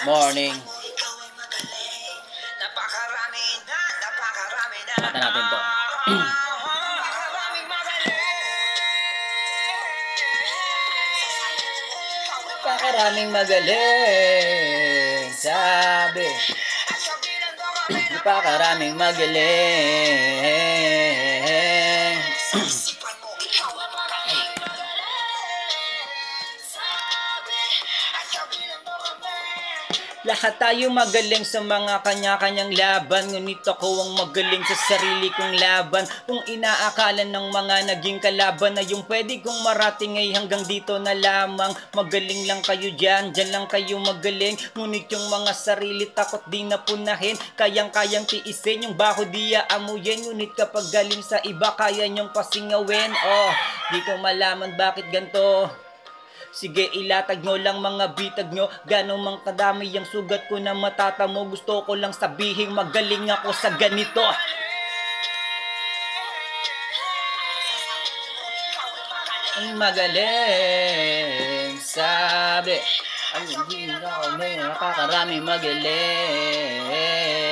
Morning. Kata natin to. Napakaraming magaling, sabi. Napakaraming magaling. Lahat tayo magaling sa mga kanya-kanyang laban, ngunit ako ang magaling sa sarili kong laban. Kung inaakala ng mga naging kalaban na yung pwede kong marating ay hanggang dito na lamang. Magaling lang kayo dyan lang kayo magaling. Ngunit yung mga sarili takot di napunahin, kayang-kayang tiisin yung baho di aamuyin. Ngunit kapag galing sa iba kaya nyong pasingawin. Oh, di ko malaman bakit ganto. Sige, ilatag nyo lang mga bitag nyo. Gano'ng mang kadami ang sugat ko na matatamo. Gusto ko lang sabihin magaling ako sa ganito. Ang magaling, sabi. Ang hindi na ako may napakaraming magaling.